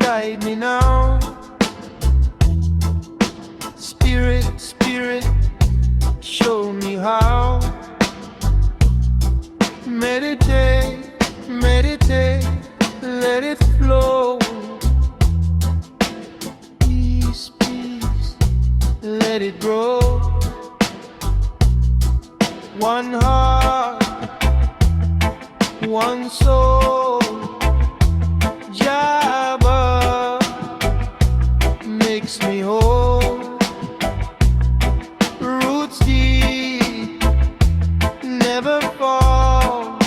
guide me now. Spirit, Spirit, show me how. Meditate, meditate, let it flow. Peace, peace, let it grow. One heart, one soul. Jabba makes me whole. Roots deep, never fall.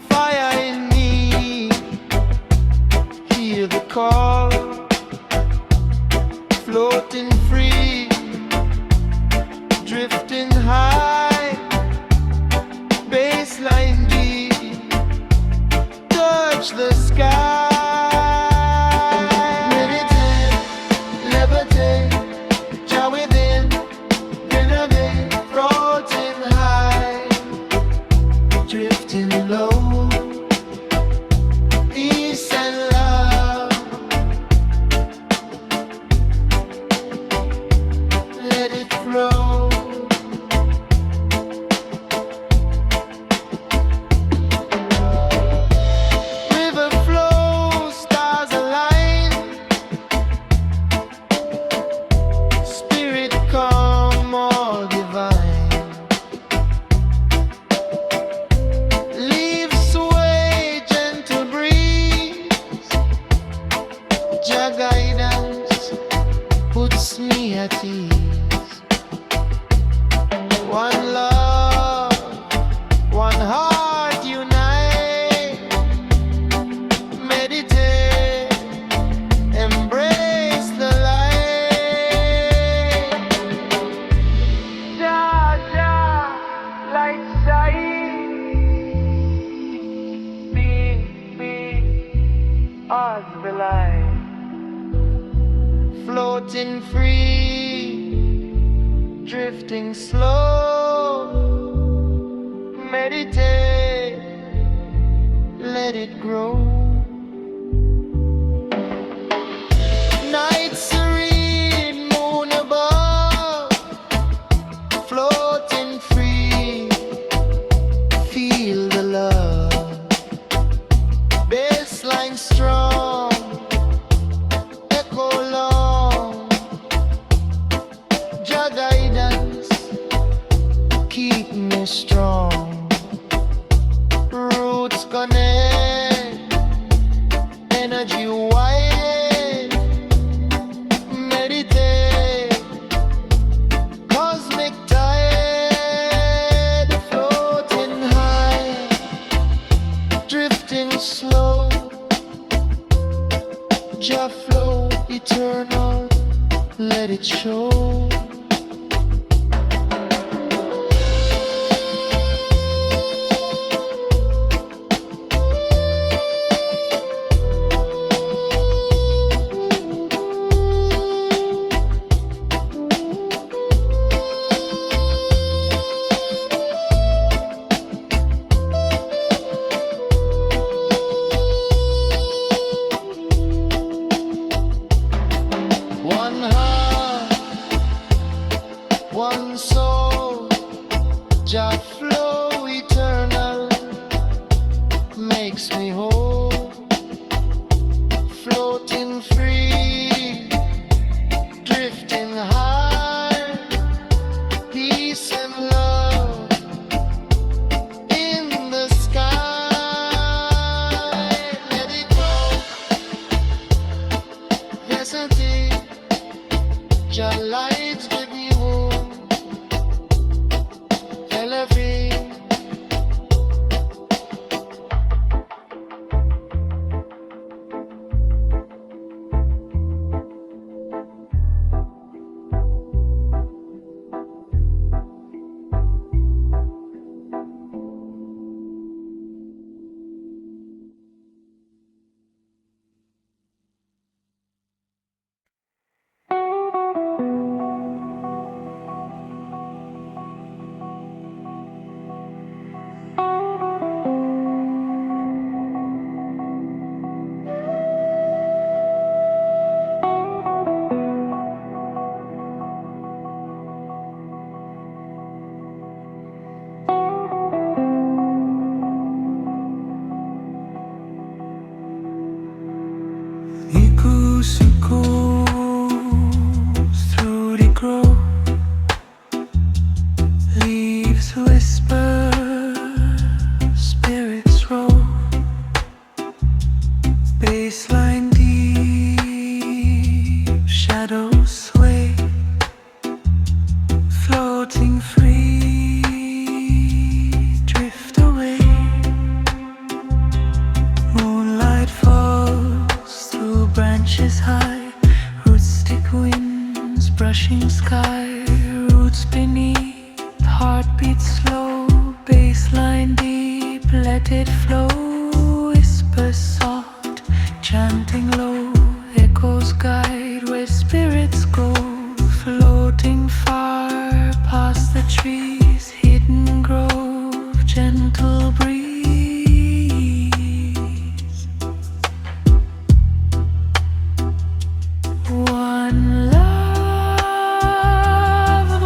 Fire in me, hear the call. Floating free, drifting high. Bassline deep, touch the sky. Meditate, levitate, Jah within, renovate, floating high, drifting low, peace and love. Let it flow. River flows, stars align. Spirit calm, all divine. Leaves sway, gentle breeze. Jah guidance puts me at ease. One love, one heart unite. Meditate, embrace the light. Jah, Jah, light shine. Be as the light. Floating free, drifting slow. Meditate, let it grow. Night serene, moon above. Floating free, feel the love. Bassline strong, echo long. Jah guidance keep me strong. Roots connect, energy wide. Meditate, cosmic tide. Floating high, drifting slow. Jah flow eternal, let it show. One heart, one soul. Jah flow eternal makes me whole. Floating free, drifting high. Peace and love in the sky. Let it go. Hesitate. Jah lights with you, elevate. Echoes through the grove. Leaves whisper, spirits roll. Baseline deep, shadows sway. Floating free, drift away. Moonlight falls through branches high. Roots stick winds, brushing sky. Roots beneath, heartbeat slow. Baseline deep, let it flow. Whispers soft, chanting low. Echoes guide where spirits go. Floating far past the trees, hidden grove, gentle breeze. One love,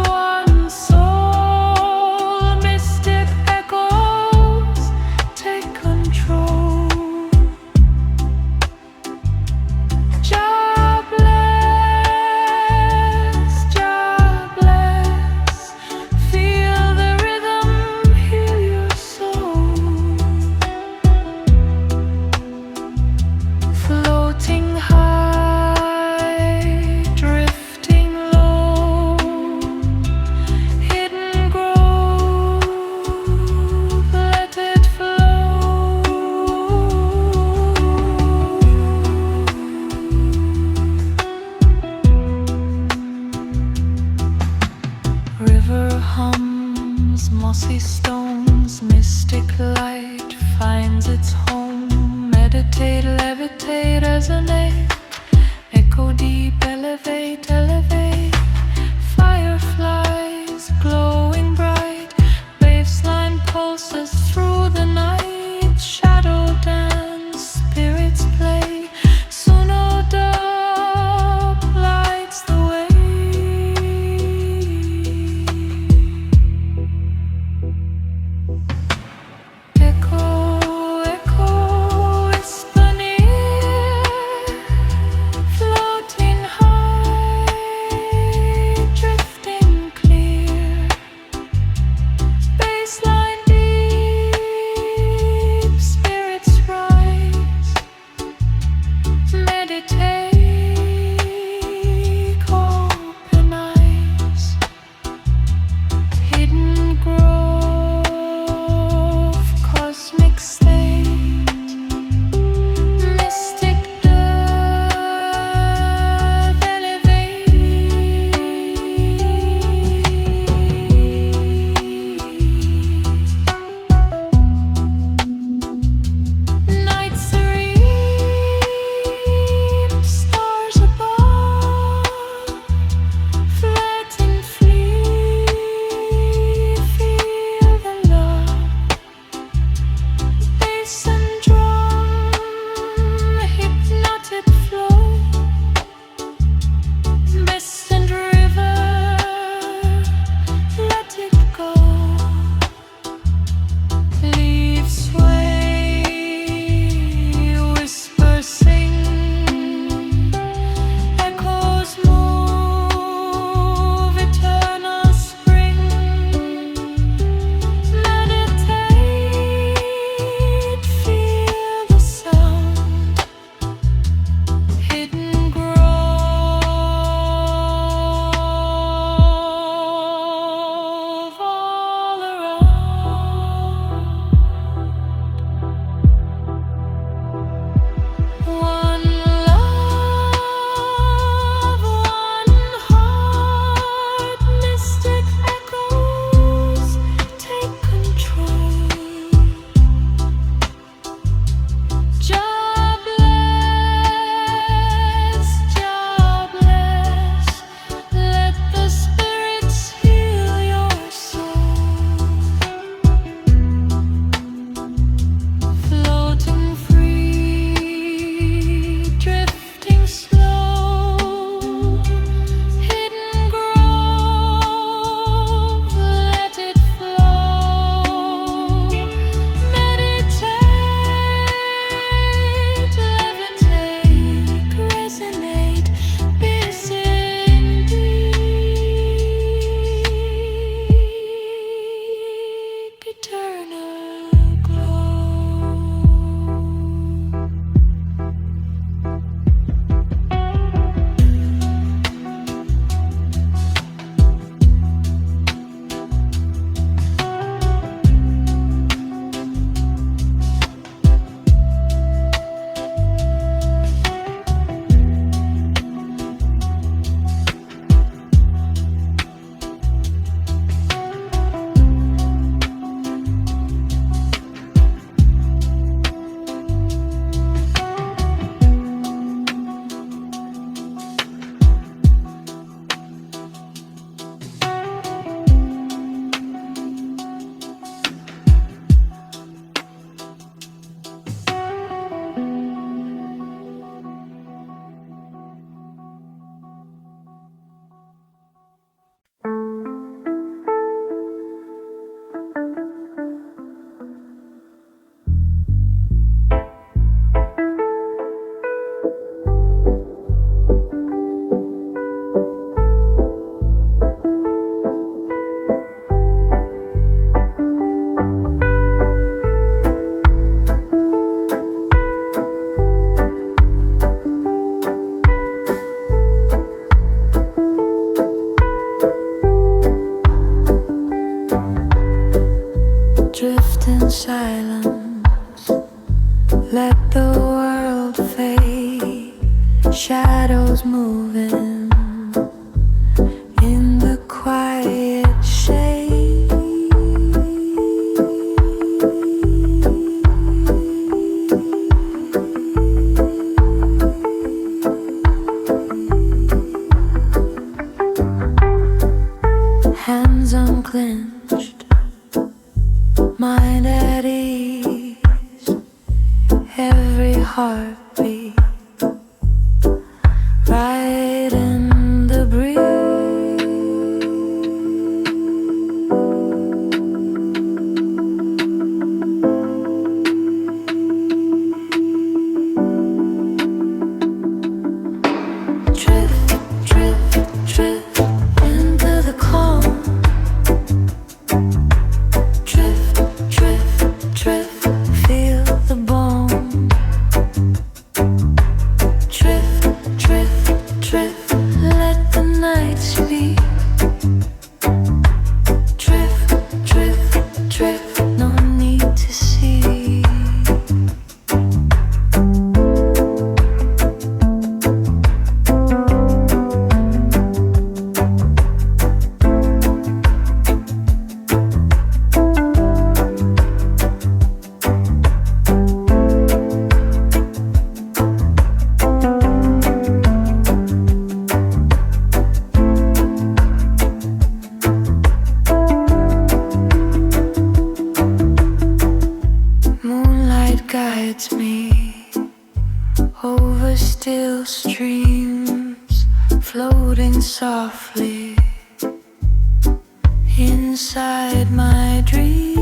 one soul, mystic echoes take control. Jah bless, feel the rhythm, heal your soul. Floating high, drifting low, hidden grove, let it flow. River hums, mossy stones, mystic light finds its home. Meditate, levitate, resonate. Echo deep, elevate, elevate. Fireflies glowing bright. Baseline pulses through the night. Shadow dance, spirits play. Suno dub lights the way. Echo, echo, whisper near, floating high. shadows moving in the quiet shade. Hands unclenched, mind at ease, every heartbeat right in the breeze. Drift, drift, drift into the calm. Drift, drift, drift, feel the bone. Drift, drift, drift, let the night speak. Drift, drift, drift, no need to see. Moonlight guides me over still streams, floating softly inside my dreams.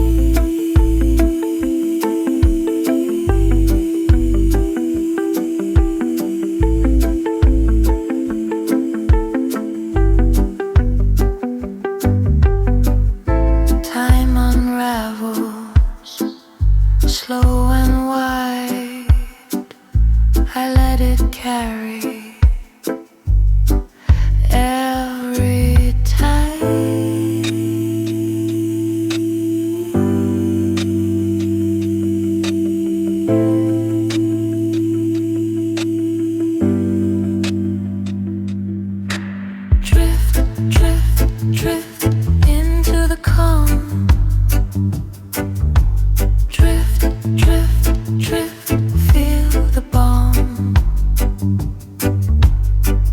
Time unravels, slow and wide, I let it carry every drift, drift, drift into the calm. Drift, drift, drift, feel the bomb.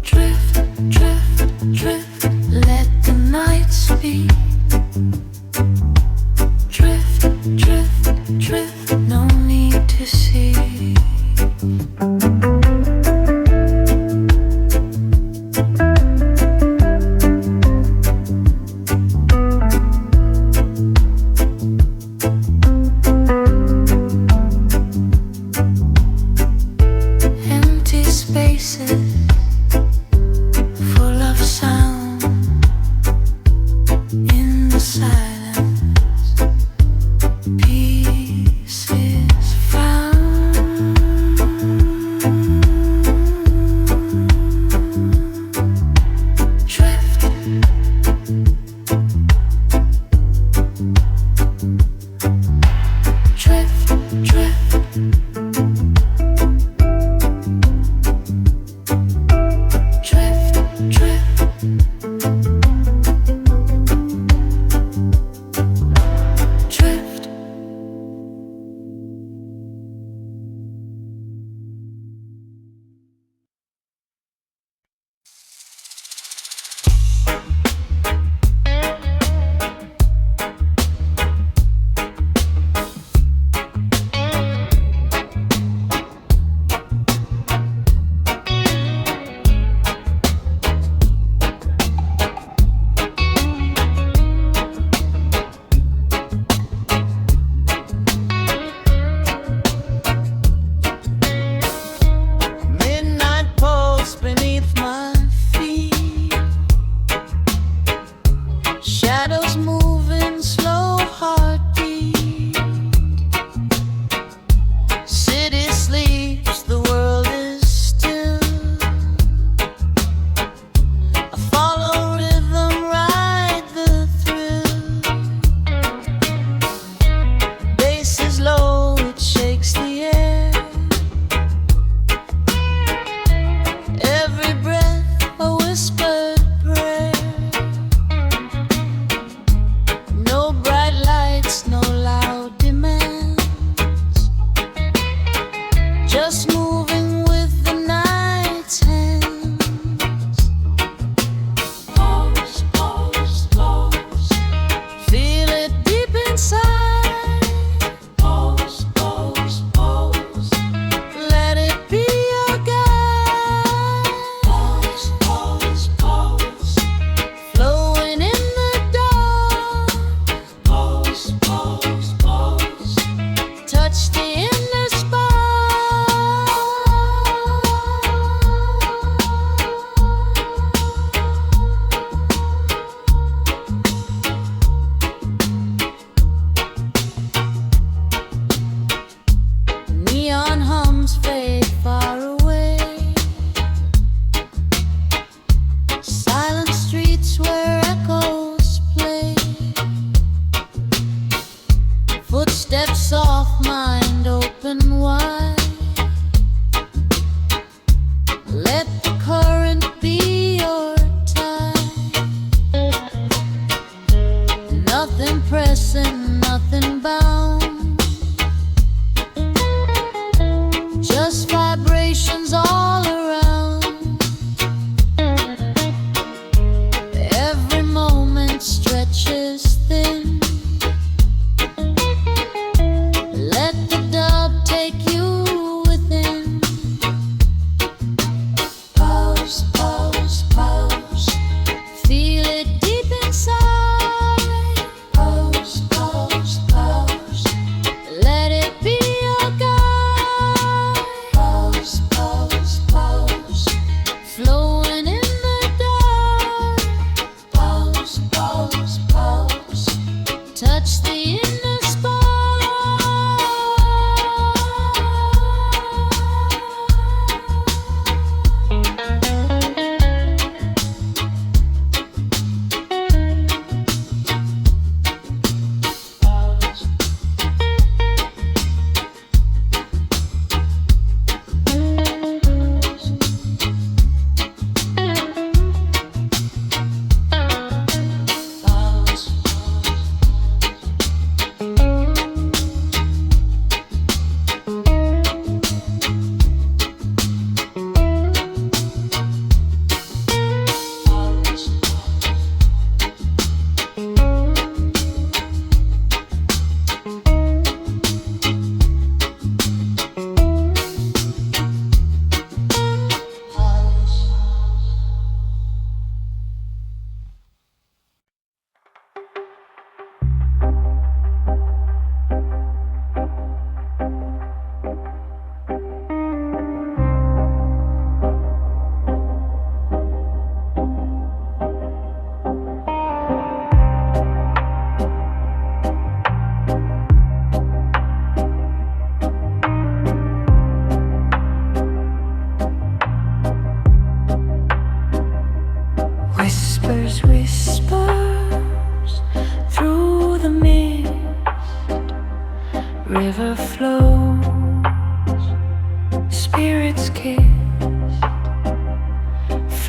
Drift, drift, drift, let the night speak. Drift, drift, drift, no need to see. Empty spaces full of sound in the silence, peace is found. Drift, drift, drift.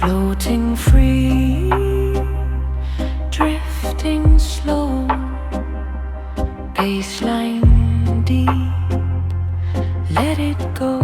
floating free, drifting slow, baseline deep, let it go.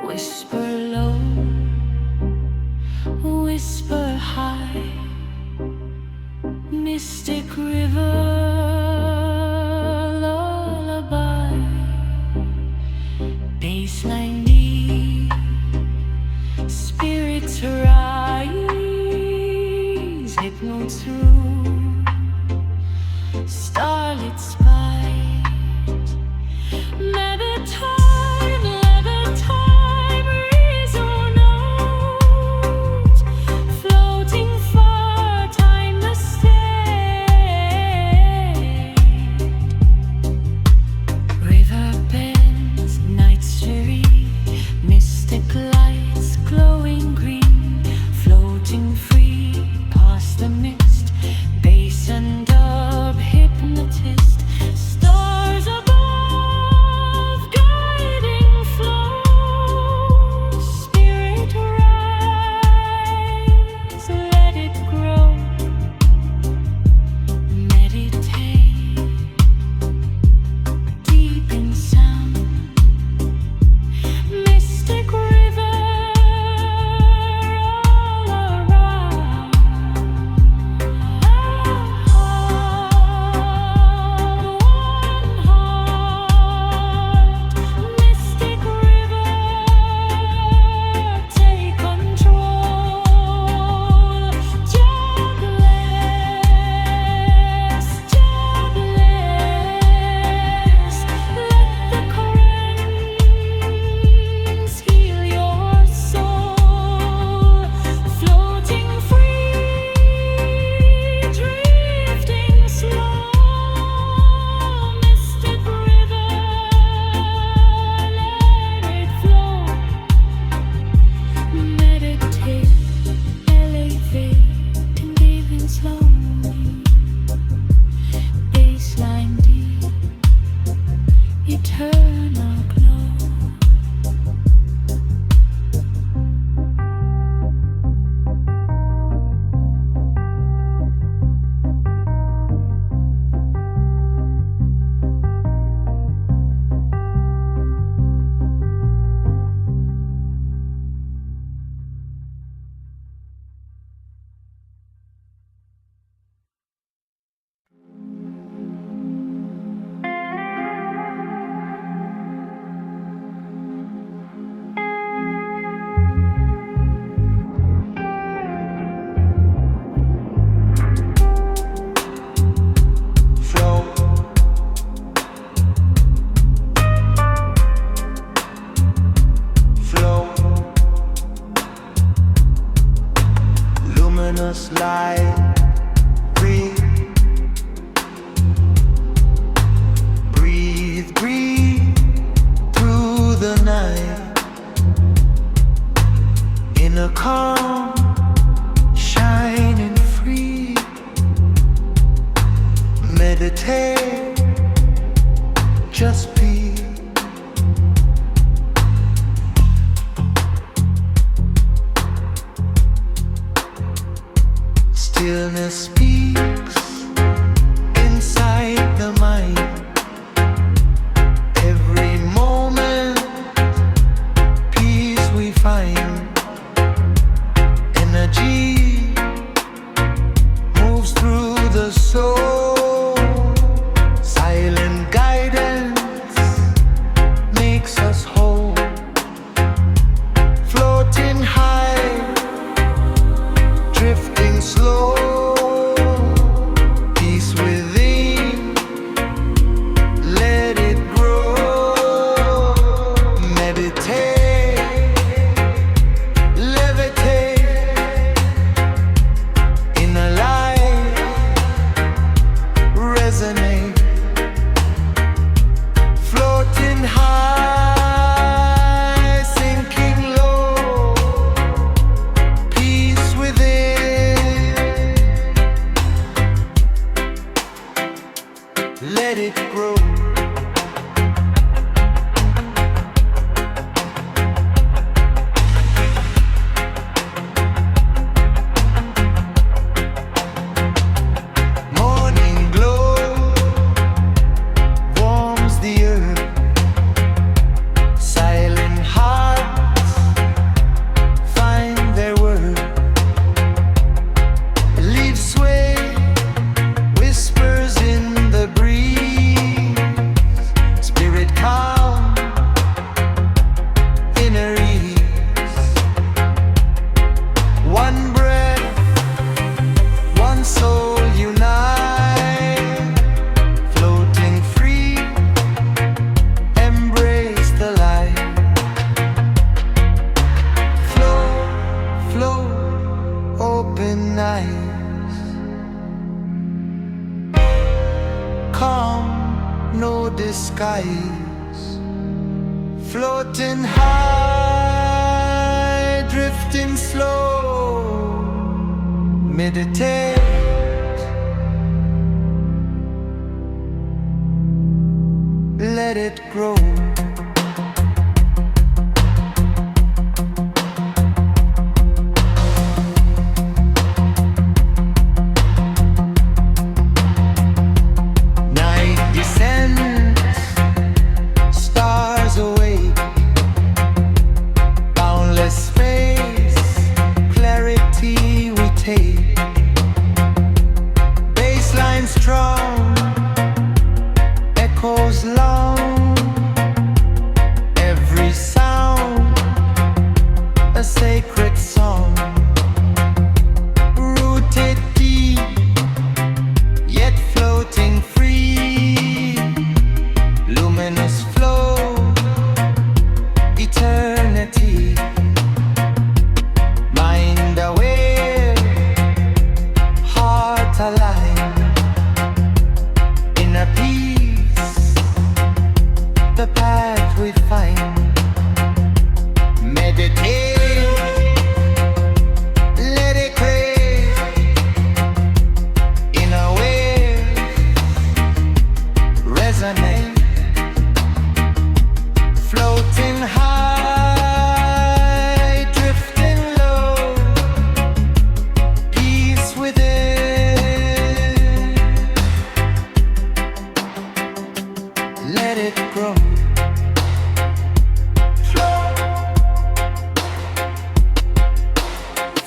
Whisper low, whisper high, mystic river lullaby, baseline deep, spirits rise, hypno through starlit spite, never time. The mixed bass and dub hypnotist. inside. Breathe, breathe, breathe through the night in a calm, shining free. Meditate, just be. Stillness speaks inside the mind. Every moment, peace we find. Energy moves through the soul. Silent guidance makes us whole. Floating high, drifting slow. Peace within, let it grow. Meditate, levitate in a light, resonate. Floating high, sinking low. Peace within, let it grow. Morning glow warms the earth. Silent hearts find their worth. Leaves sway, whispers in the breeze. Spirit calm, inner ease. One breath, one soul unite. Floating free, embrace the light. Flow, flow, open eyes. Calm, no disguise. Floating high, drifting slow. Meditate, let it grow. Night descends, stars awake. Boundless space, clarity we take. Baseline strong, echoes long. Every sound, a sacred song. Rooted deep, yet floating free. Luminous flow, eternity. Mind aware, heart aligned. Inner peace, the path we find. Meditate, let it crave. Inner wave, resonate. Floating high, drifting low. Peace within, let it grow. Flow,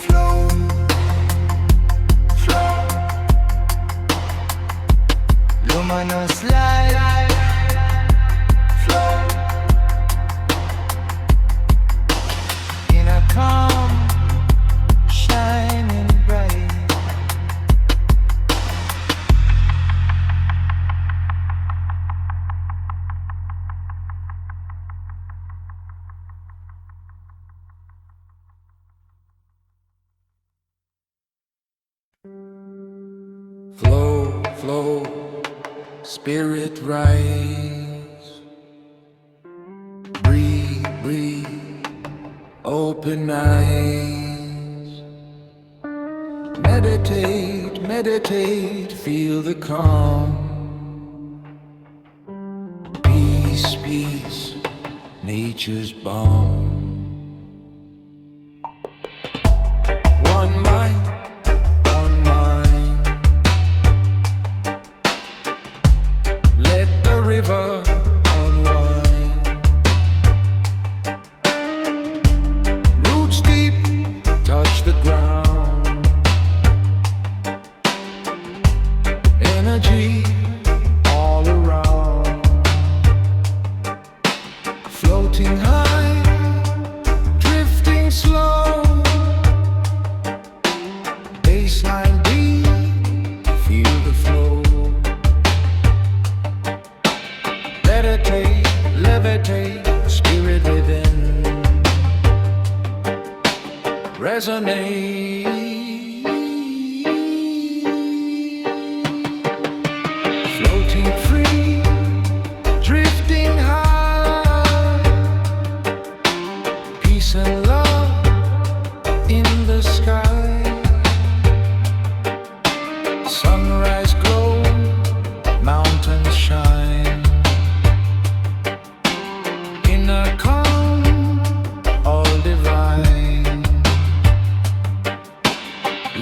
flow, flow. Luminous light, flow. In a calm, shining bright. spirit rise. Breathe, breathe, open eyes. Meditate, meditate, feel the calm. Peace, peace, nature's balm. One mind, one mind. Let the river unwind. Roots deep, touch the ground. Energy all around. Floating high, drifting slow. Bassline beat, feel the flow. Levitate, levitate, spirit within. Resonate. Floating free, drifting high. Peace and love in the sky. Sunrise glow, mountains shine. Inner calm, all divine.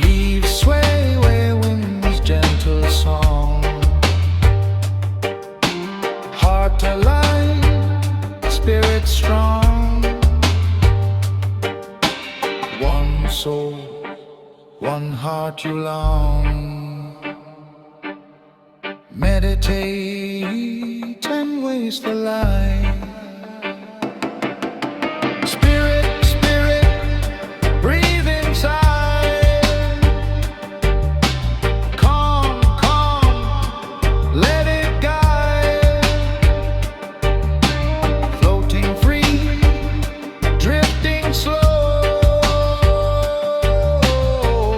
Leaves sway where winds gentle song. Heart alive, spirit strong. One soul, one heart you long. Meditate and waste the light. Spirit, spirit, breathe inside. Calm, calm, let it guide. Floating free, drifting slow.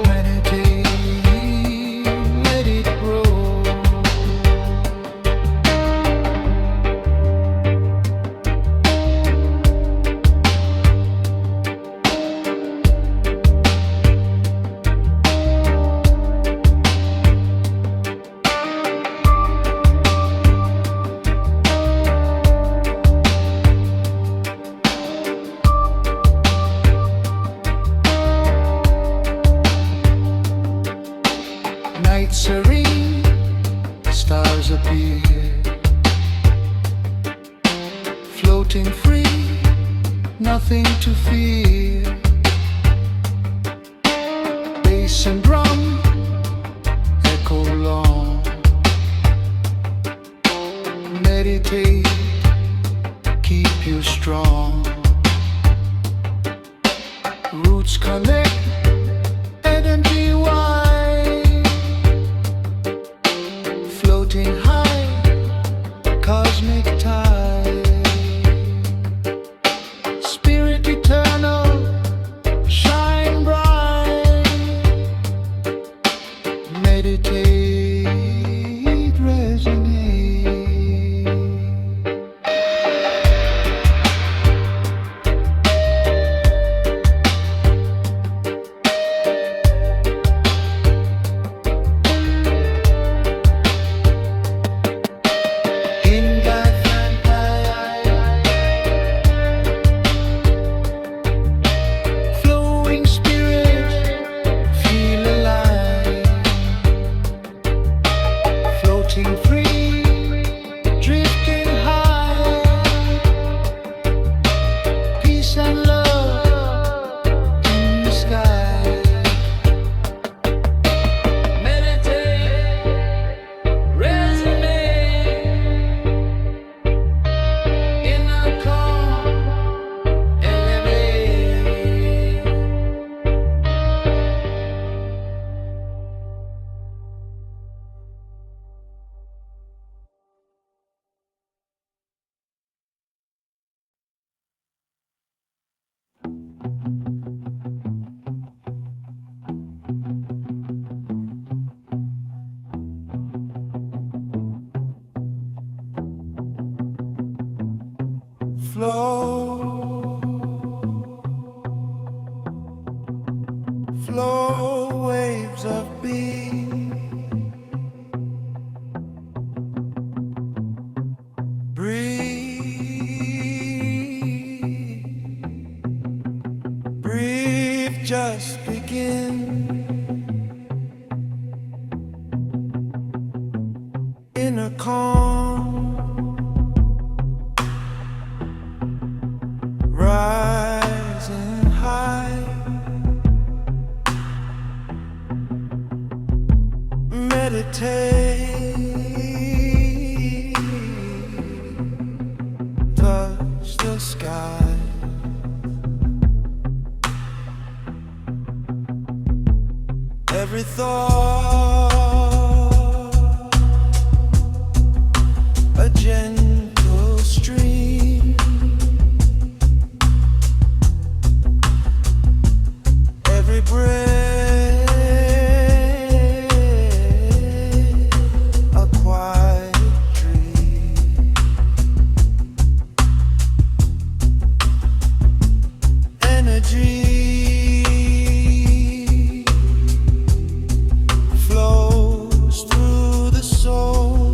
Meditate, let it grow. Night serene, stars appear. Floating free, nothing to fear. Bass and drum echo long. Meditate, keep you strong. Roots connect, energy wide. Floating high, cosmic tide. Spirit eternal, shine bright. Meditate, resonate. Flowing spirit, feel alive. flow, flow waves of being, breathe, breathe, just begin. Inner calm, rising high, meditate, touch the sky. Every thought, a gentle stream, every breath, a quiet dream. Energy flows through the soul.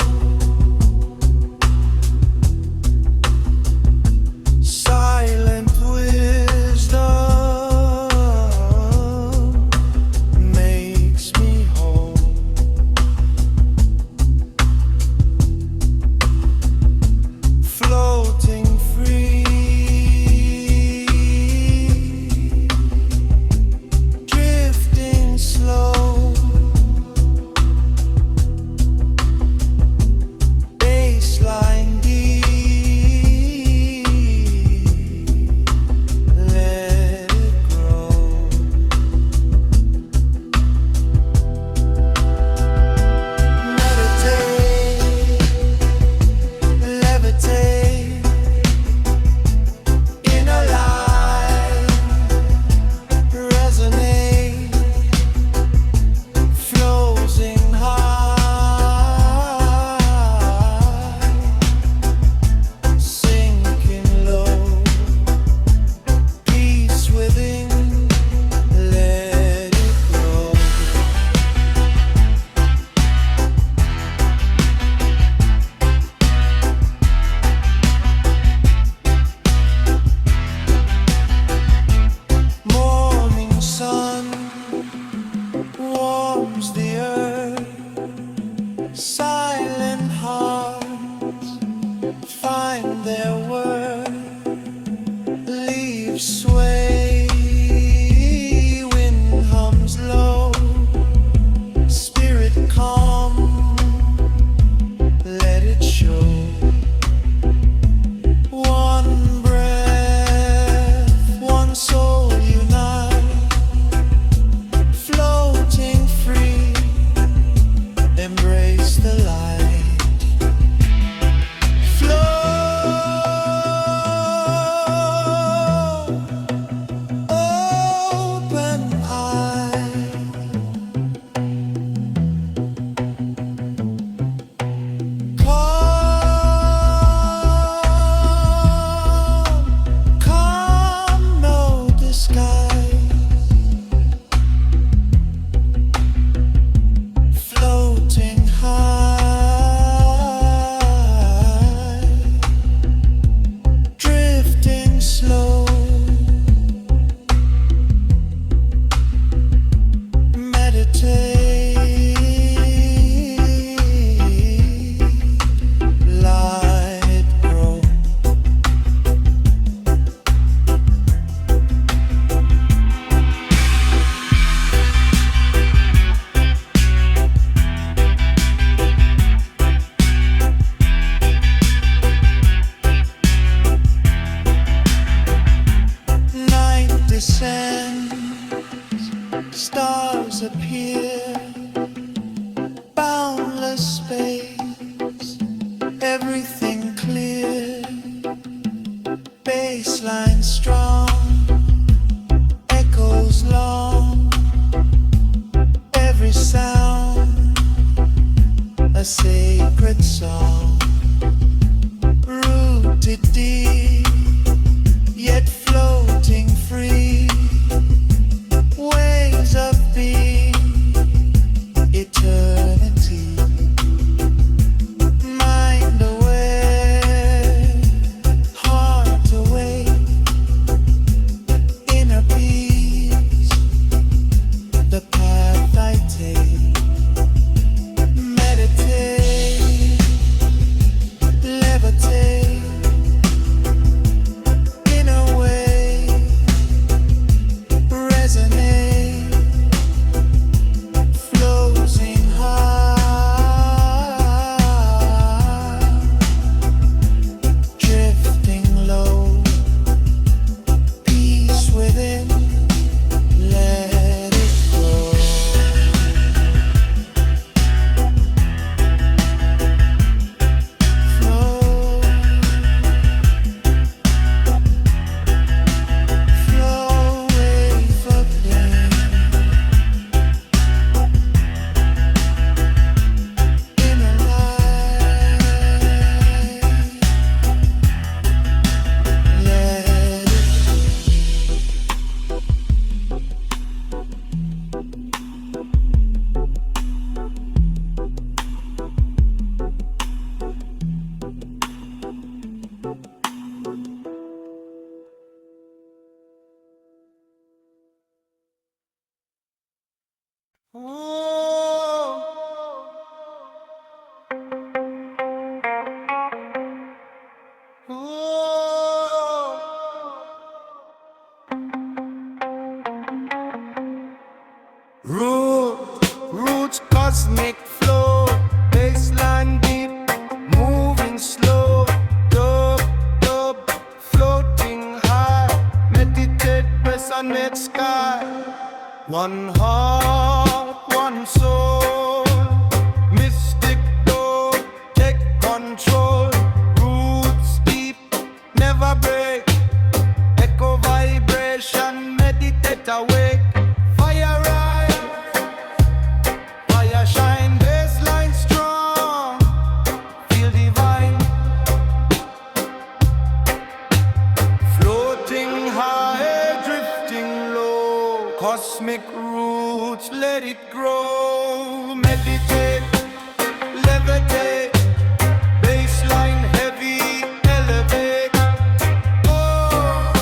Silent wisdom makes me whole. Floating free, drifting slow, baseline deep, let it grow. Meditate, levitate, inner light, resonate, floating high, sinking low, peace within, let it grow. Morning sun warms the earth, silent hearts find their worth, leaves sway, wind hums low, spirit calm, let it show. One breath, one soul unite, floating free, embrace the light. Flow, open eye, calm, no disguise, floating high, drifting slow, meditate, light grow. Night descends, stars appear, boundless space, everything clear, baseline strong, echoes long, every sound a sacred song, rooted deep, One heart, one soul. Mystic door, take control. Roots deep, never break. Echo vibration, meditate awake. Fire rise, fire shine, baseline strong. Feel divine, floating high, drifting low. Cosmic roots, let it grow. Meditate, levitate. Baseline heavy, elevate. Oh.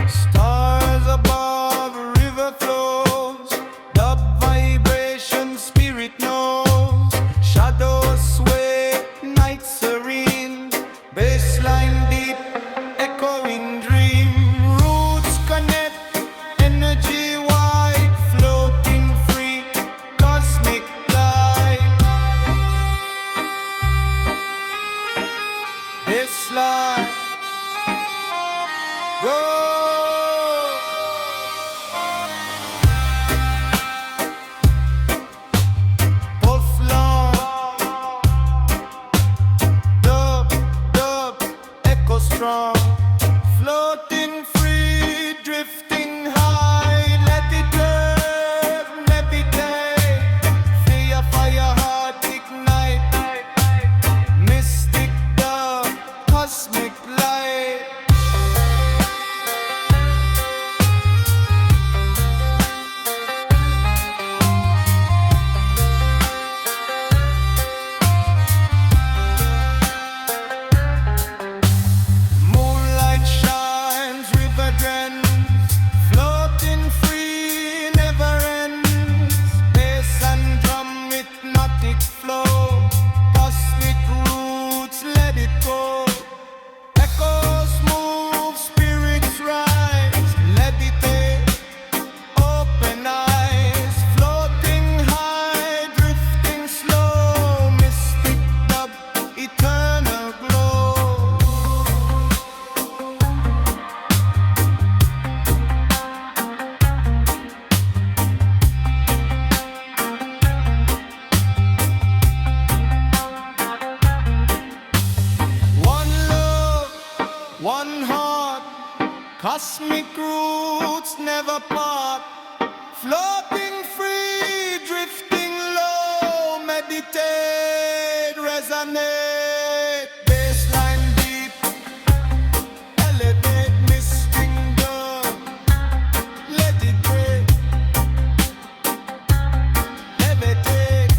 Stars above, river flows. Dub vibration, spirit knows. Shadows sway, night serene. Baseline deep, echoing dream. Roots connect, energy wide. Floating free, cosmic light. Baseline, go. Puff long, dub, dub, echo strong. Floating free, drifting high. Let it live, meditate. Feel fire heart ignite. Mystic dub, cosmic light. Moonlight shines, river drench, floating free, never ends. Bass and drum, hypnotic flow. Cosmic roots, let it go. Echoes move, spirits rise. Levitate, open eyes. Floating high, drifting slow. Mystic dub, eternal glow. One love, one heart. Cosmic roots never part. Floating free, drifting low. Meditate, resonate. Baseline deep, elevate. Mystic dub, let it break. Levitate.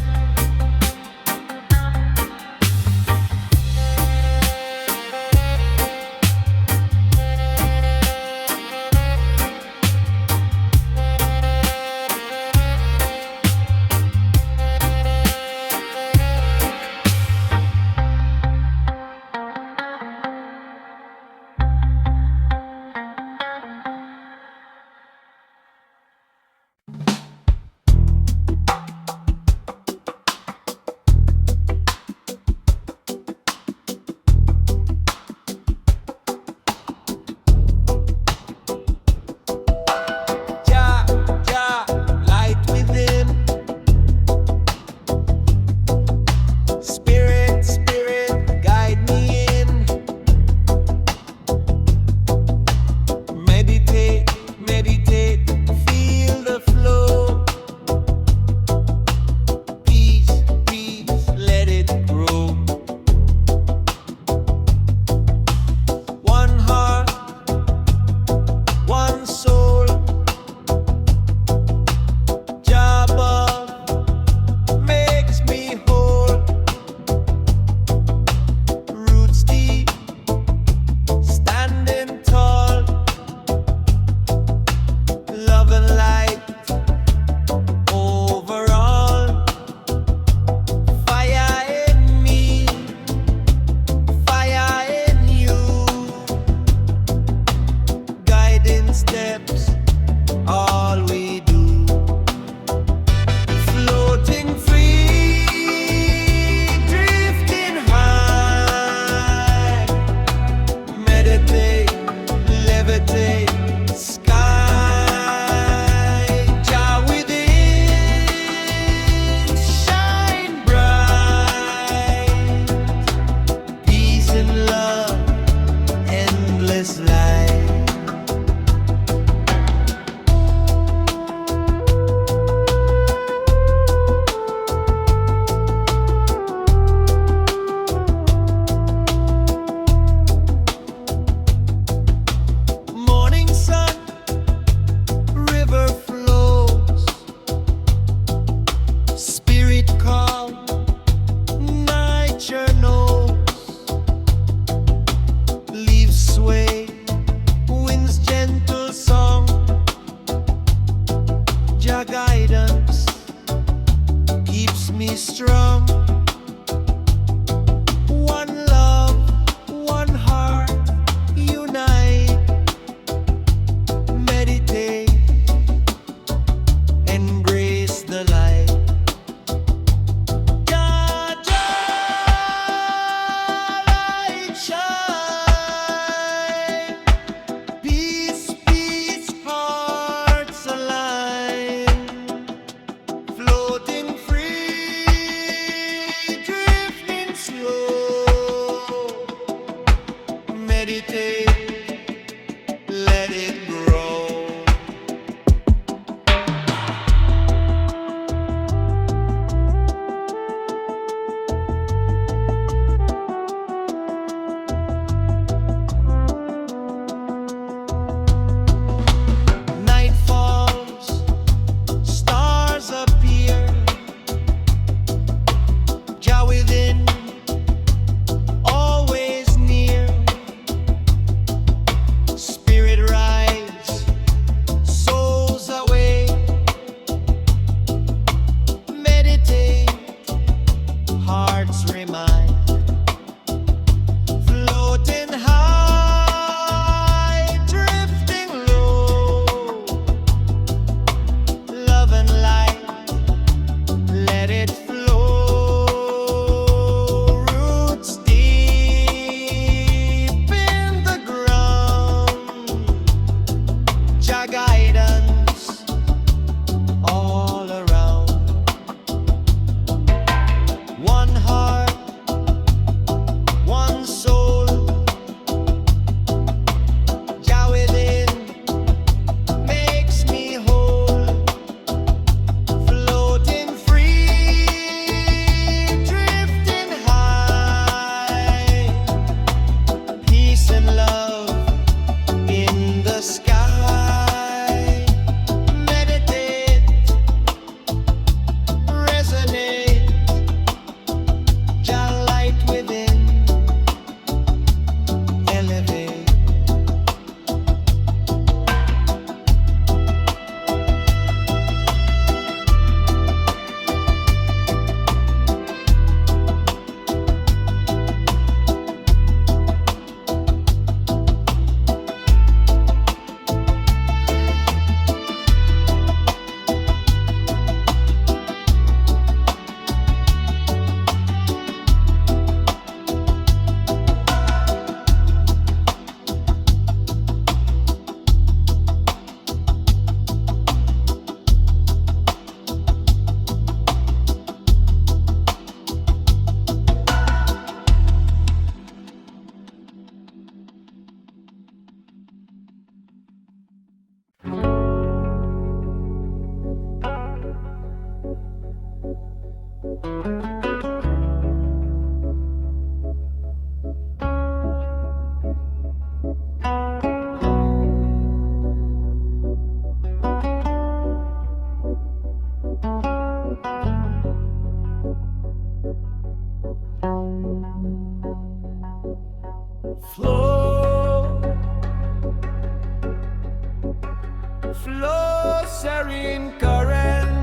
flow serene current.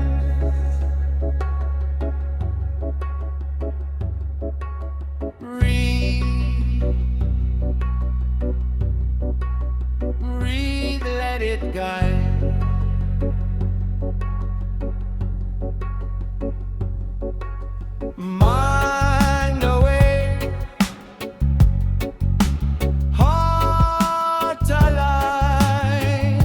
Breathe, let it guide. Mind away, heart alive.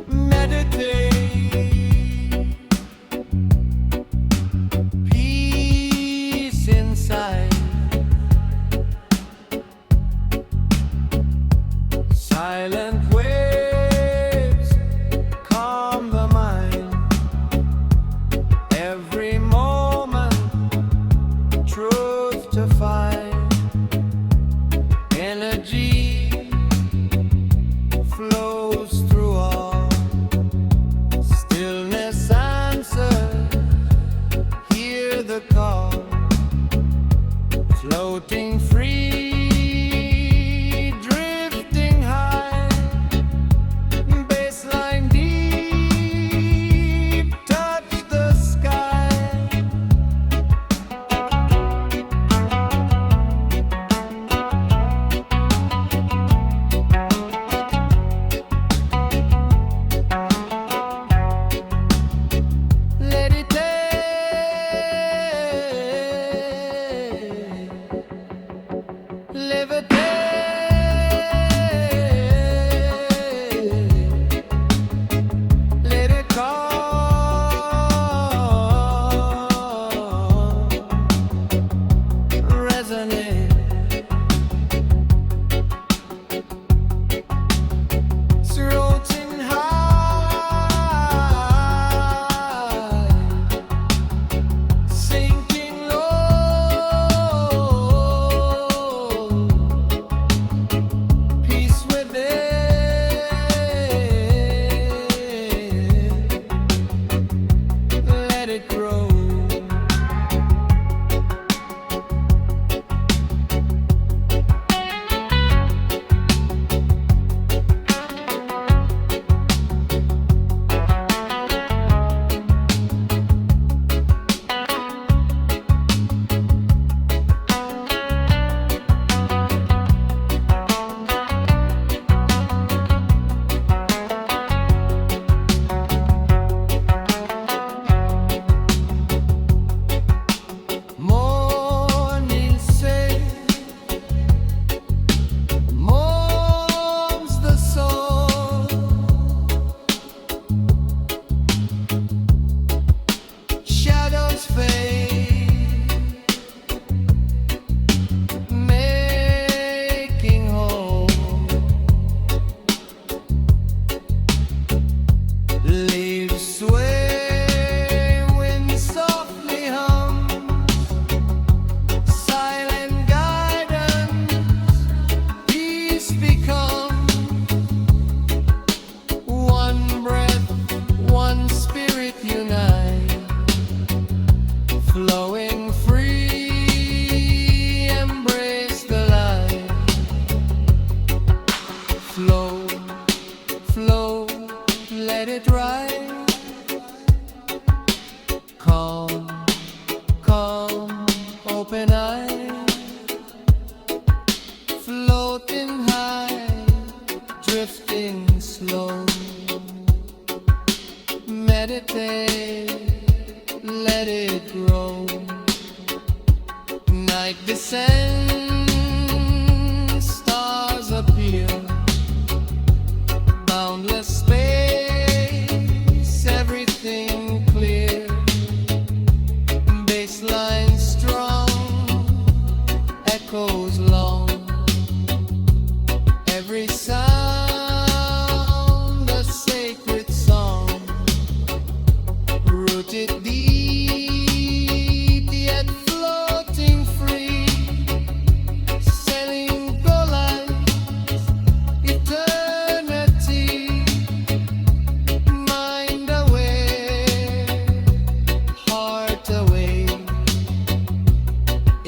Meditate, peace inside. Silent waves calm the mind. Every moment, truth to find. Energy flows through all. Stillness answer. Hear the call. Floating free.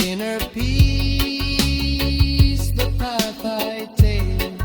Inner peace, the path I take.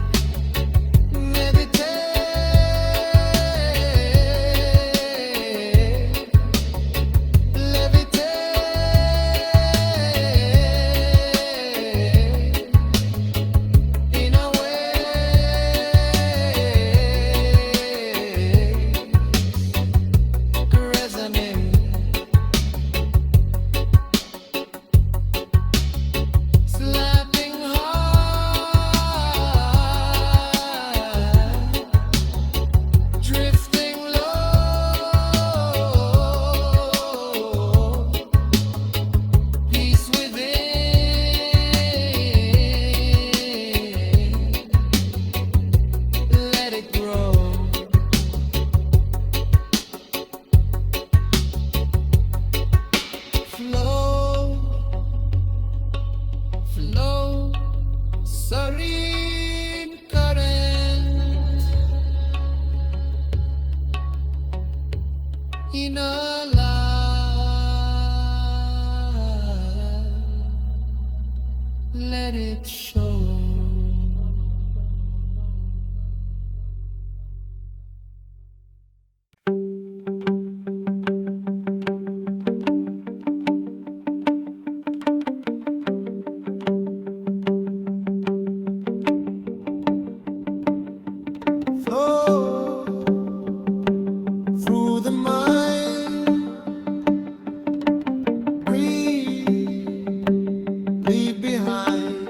being alive. Let it show. Flow through the mind. Breathe, leave behind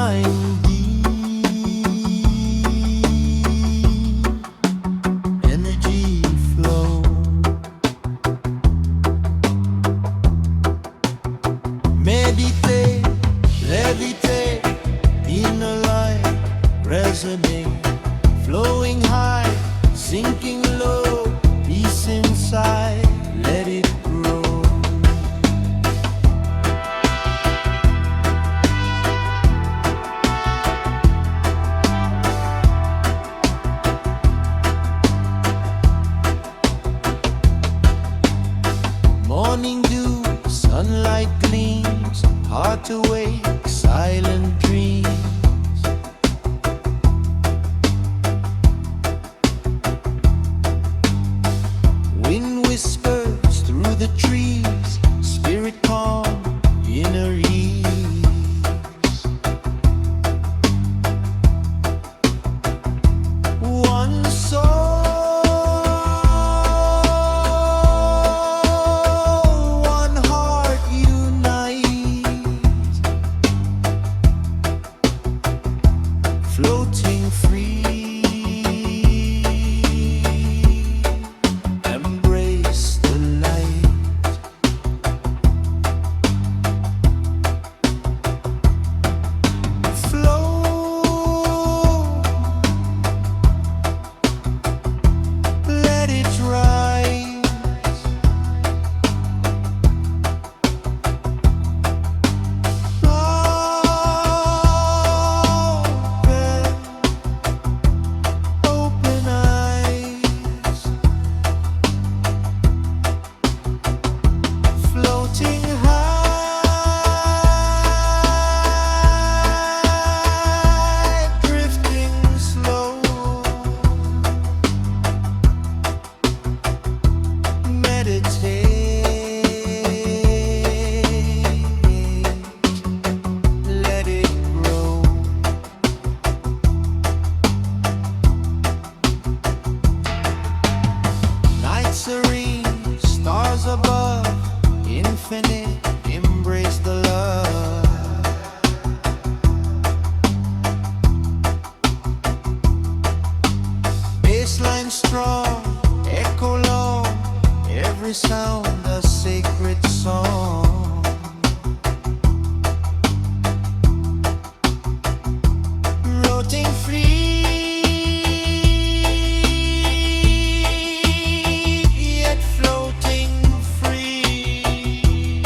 find deep energy flow. Meditate, levitate, inner light, resonate, flowing high, sinking low, peace inside, let it grow. Morning dew, sunlight gleams, heart awake, silent dreams. Wind whispers through the trees, spirit calm, inner ease. One soul, one heart unite, floating free. Embrace the light. Flow. Let it rise. Open eyes. Floating high, drifting slow. Meditate, let it grow. Night serene, stars above, infinite, embrace the love. Bassline strong, echo long, every sound a sacred song. Floating free, yet floating free.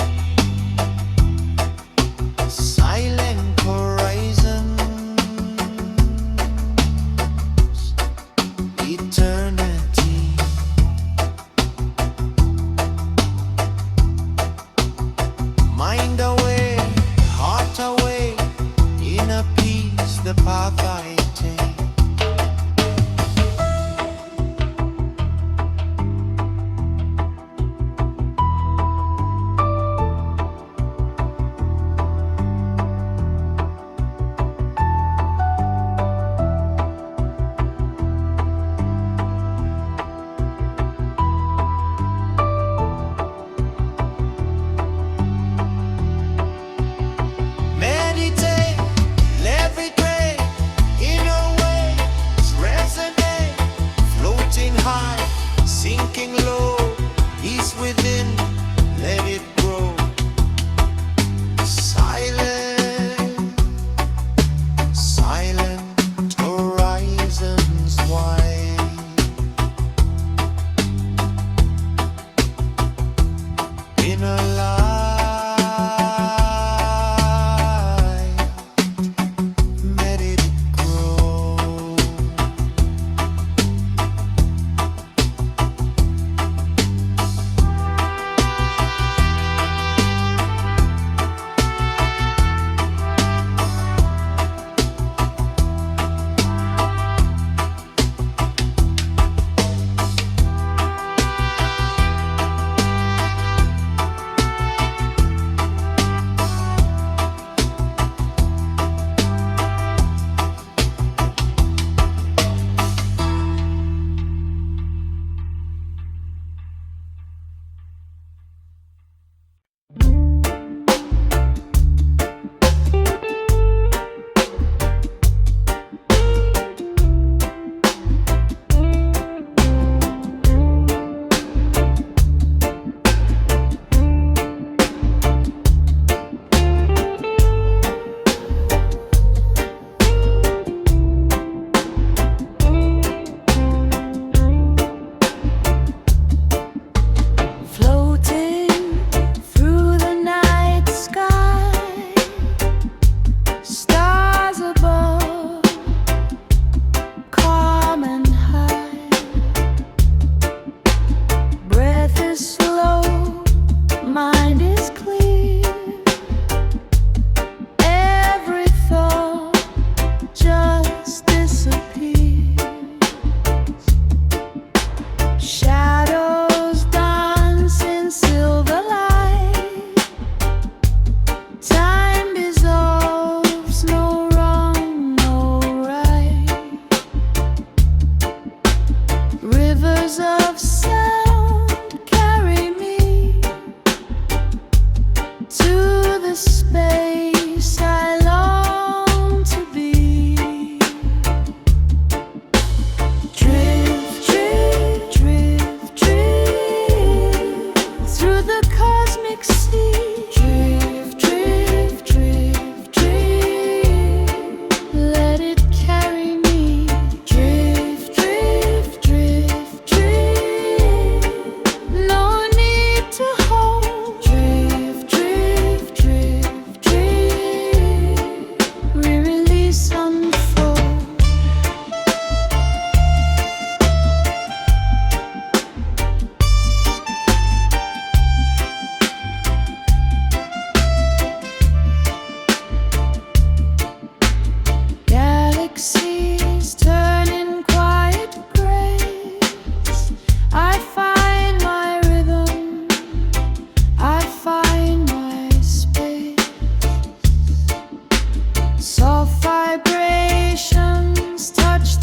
Silent horizons, eternity. Mind away, heart away, inner peace, the path I take. Meditate, levitate,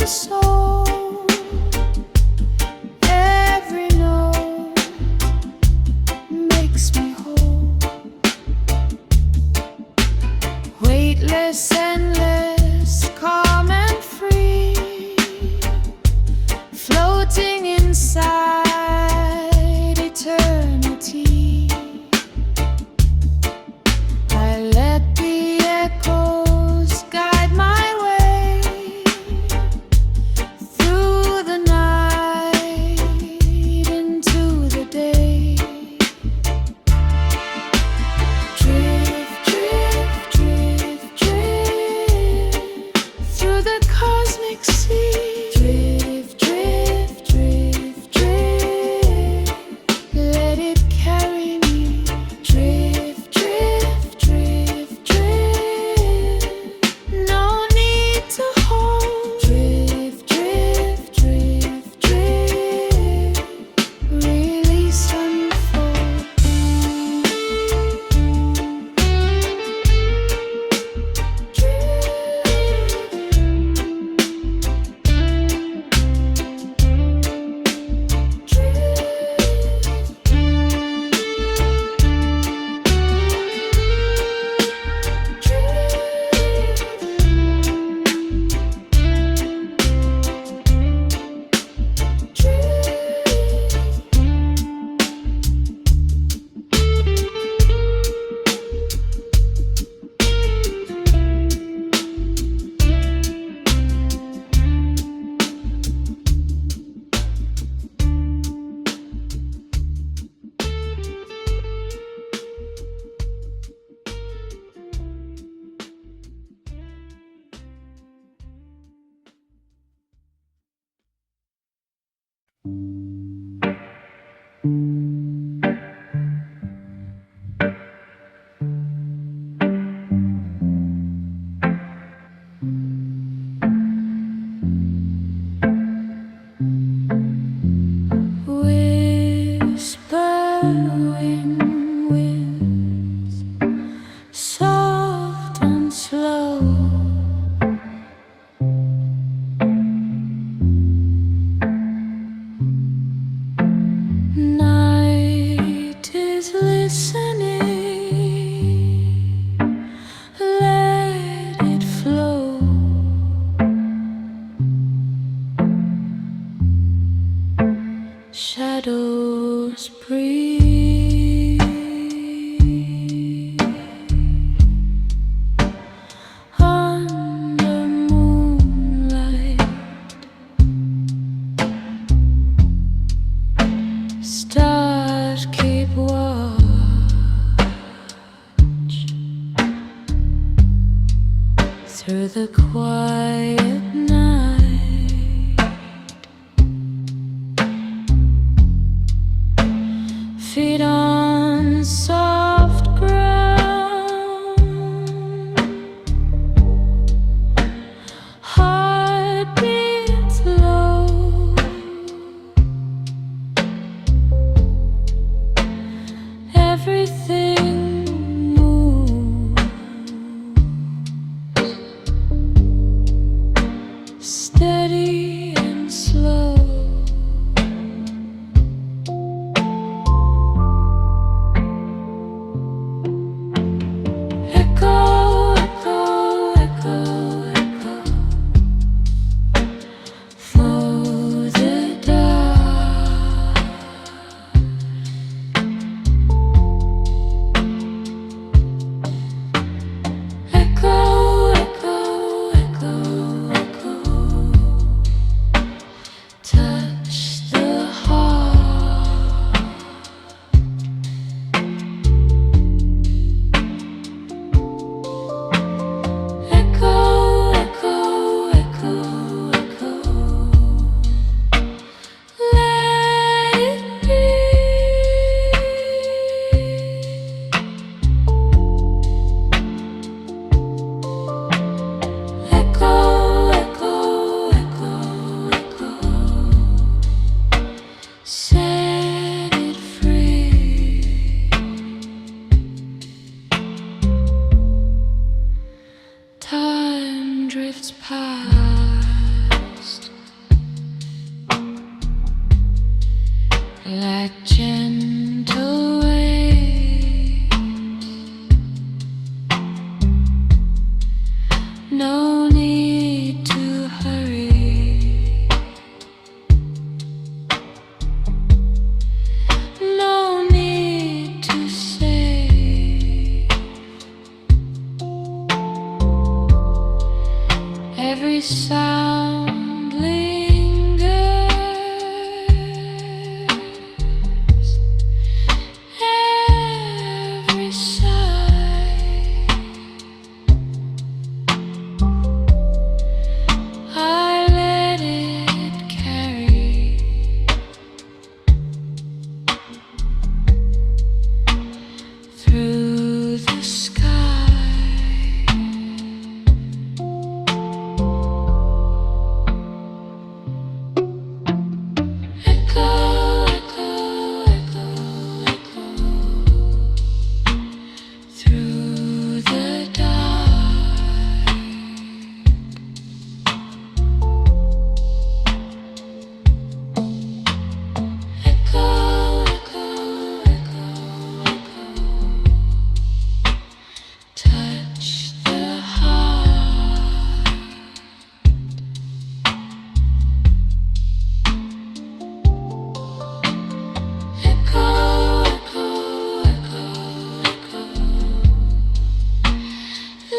soul. Every note makes me whole. Weightless, endless, calm and free, floating inside eternity. I let the echoes guide my way through the night into the day. Drift, drift, drift, drift through the cosmic sea. Drift, drift, drift, drift. Let it carry me. Drift, drift, drift, drift. No need to hold. Drift, drift, drift, drift. Release, unfold. Whispering winds, soft and slow. Night is listening, let it flow. Shadows breathe under moonlight. Stars keep watch through the quiet night. Feet on soft ground, heart beats low. Everything moves steady and slow. Echo, echo, echo, echo through the dark. Echo, echo, echo, echo. Touch the heart. Echo, echo, echo, echo. Let it be. Echo, echo, echo, echo. Set it free. Time drifts past. like gentle waves. No need to hurry. No need to say. Every sound lingers. Every sigh. I let it carry through the sky. Echo, echo, echo, echo through the dark. Echo, echo, echo, echo. Touch the heart. Echo, echo, echo, echo.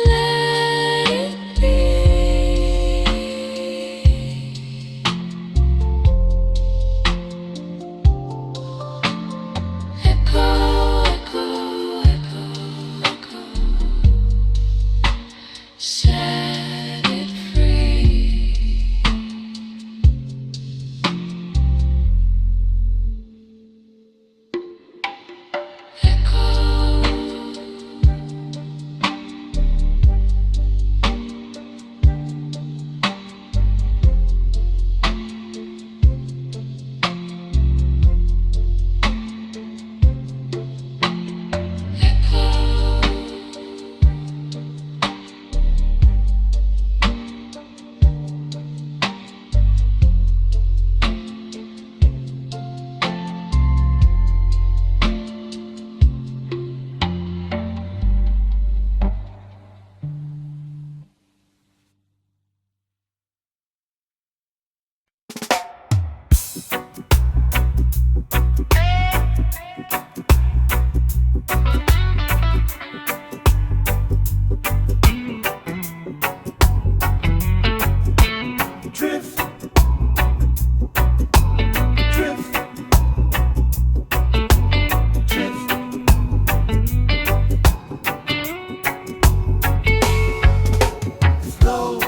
Let it be. Echo, echo, echo, echo. Set it free. Echo. Drift, drift, drift. Flow,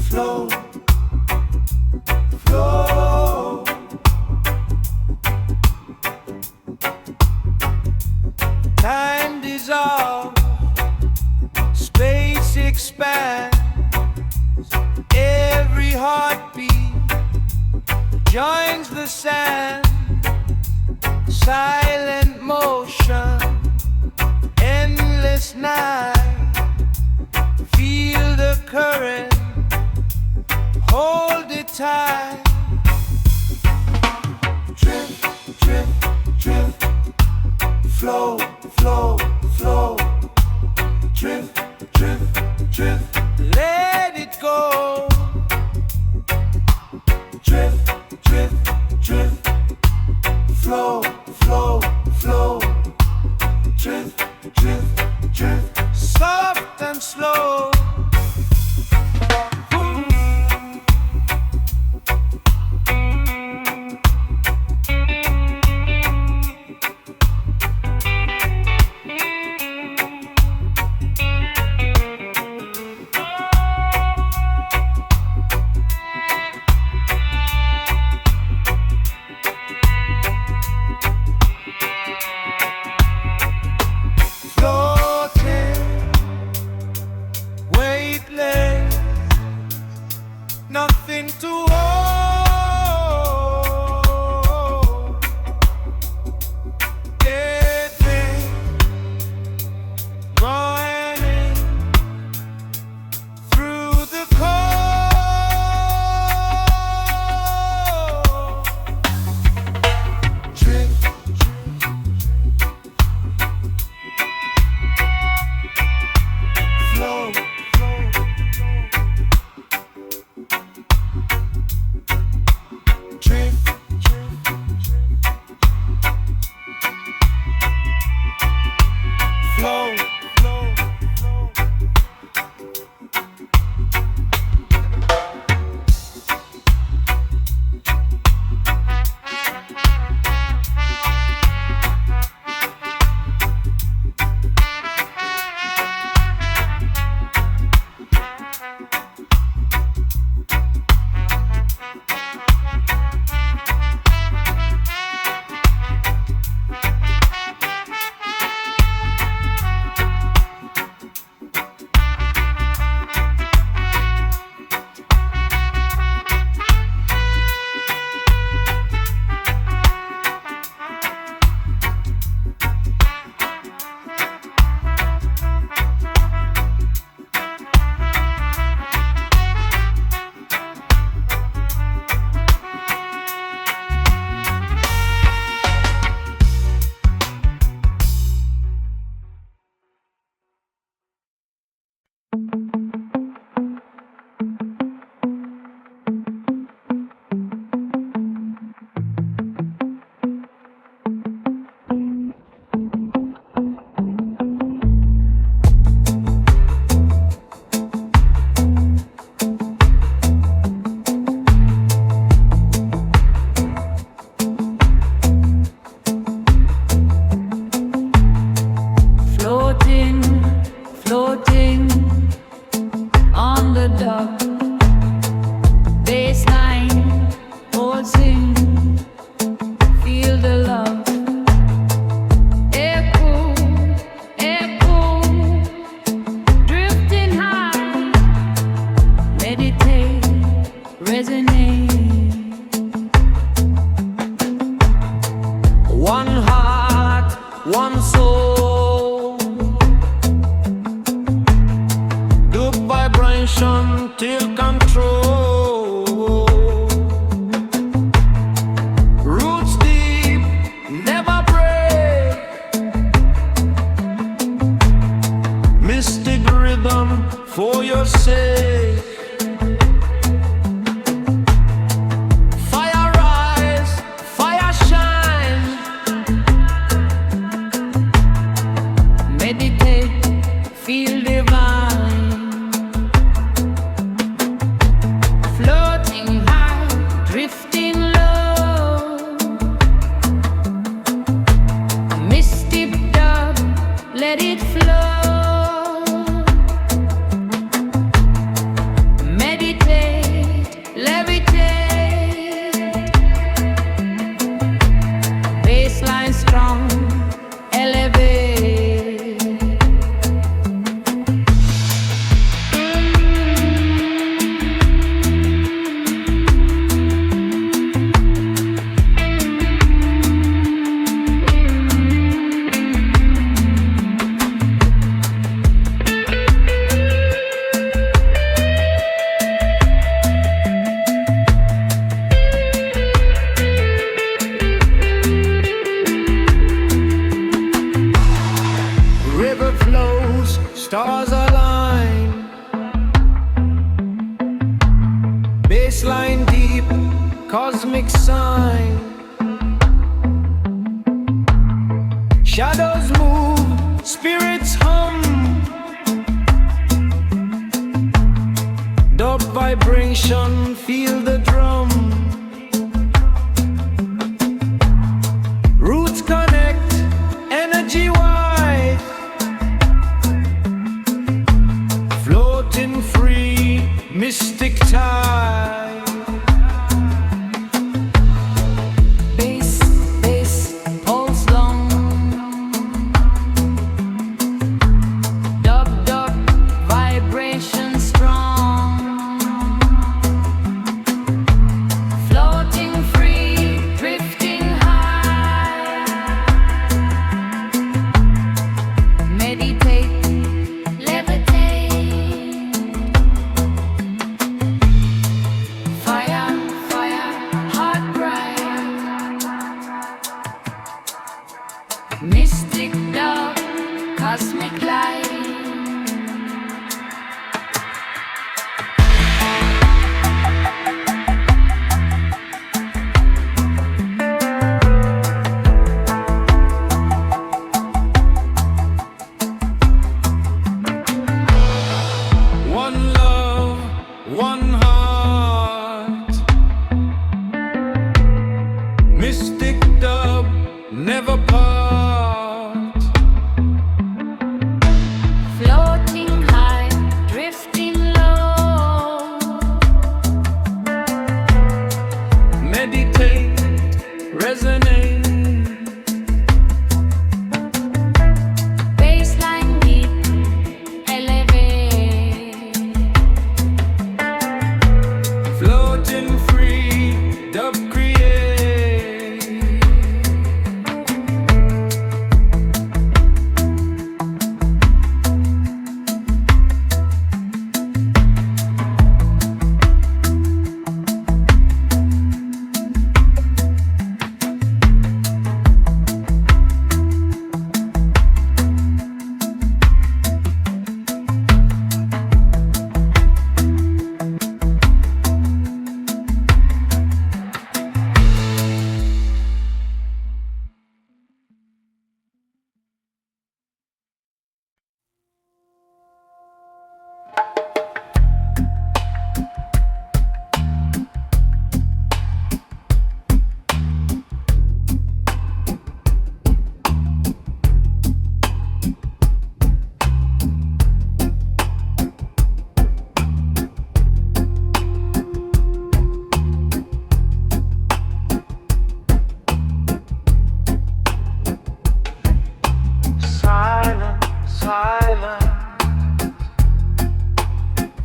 flow, flow. Time dissolves, space expands. Every heartbeat joins the sand. Silent motion, endless night. Feel the current, hold it tight. Drift, drift, drift. Flow, flow, flow. Drift, drift, drift. Let it go. Drift, drift, drift. Flow, flow, flow. Drift, drift, drift. Soft and slow. Floating, Floating, floating on the dock. Bassline, pulsing, feel the love. Echo, echo, drifting high. Meditate, resonate. One heart, one soul. Dub vibration till control. Roots deep, never break. Mystic rhythm for your sake. Fire rise, fire shine. Meditate, feel divine. Floating high, drifting low. Mystic dub, let it flow. Meditate, levitate. Bassline strong, elevate. River flows, stars align. Baseline deep, cosmic sign. Shadows move, spirits hum. Dub vibration, feel the drum. Roots connect, energy wide. Floating free, mystic tide. Bass, bass, pulse long. Dub, dub, vibration strong.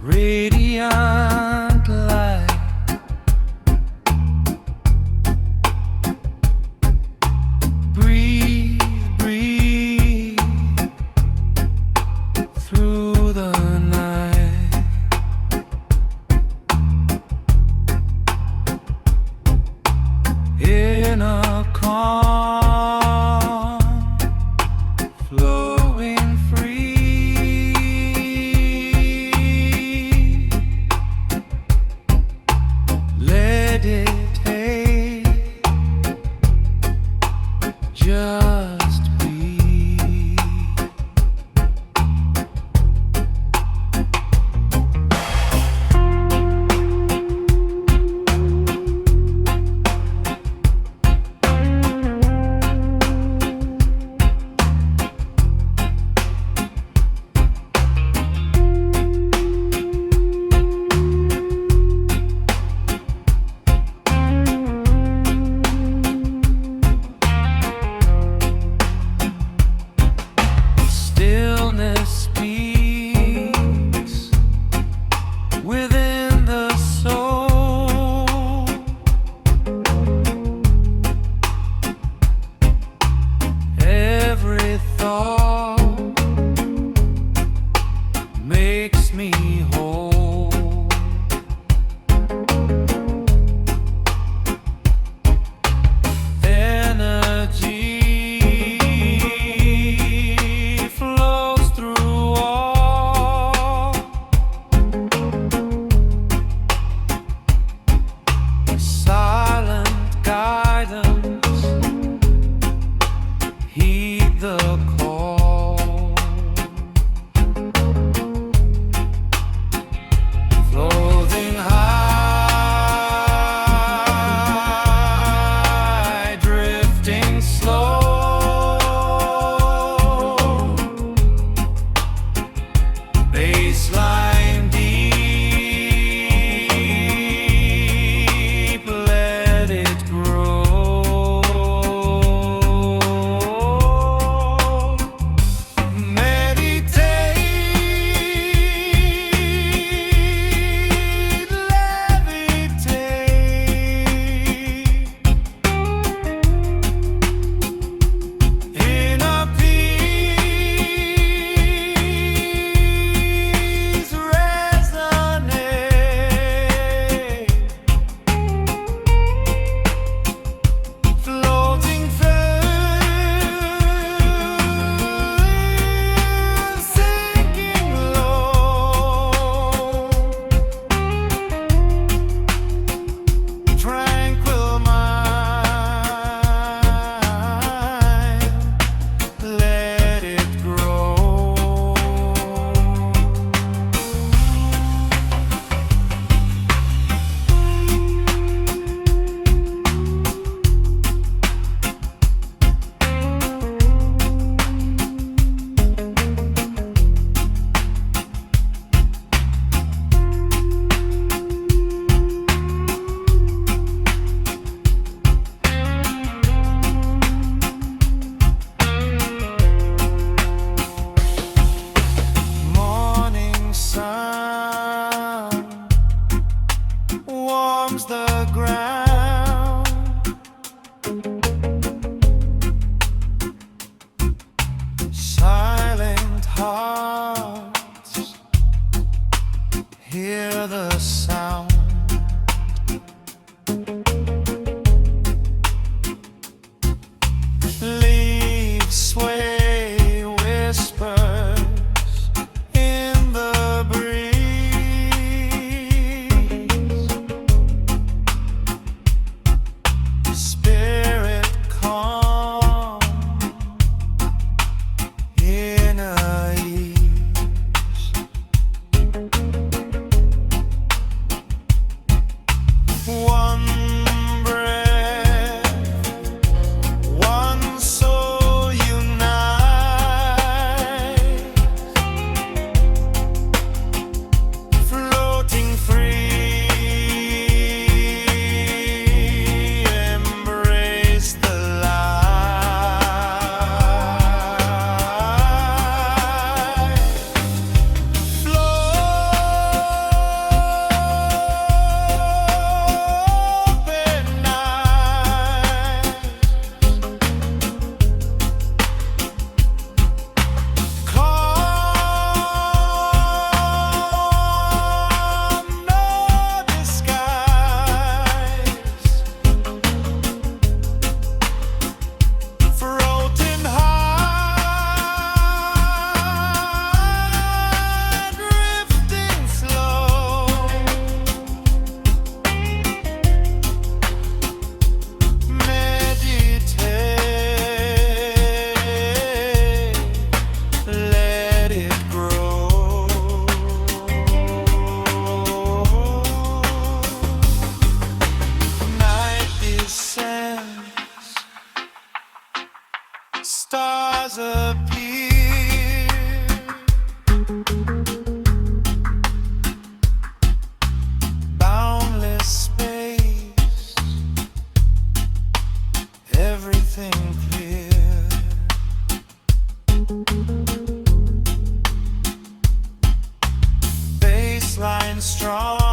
radiant light. Breathe, breathe through the night. In a calm, flowing free. Let it take, just be. Stillness speaks within the soul. Every thought makes me whole. Energy flows through all. Silent guidance, heed the call. Floating high, drifting slow. Baseline deep, let it grow. Meditate, levitate. Inner peace resonate. Floating first, sinking low. Tranquil mind, let it grow. Morning sun warms the ground. Silent hearts hear the sound. Leaves sway, whispers in the breeze. Spirit calm, inner ease. One breath, one soul unite. Floating free, embrace the light. Flow strong.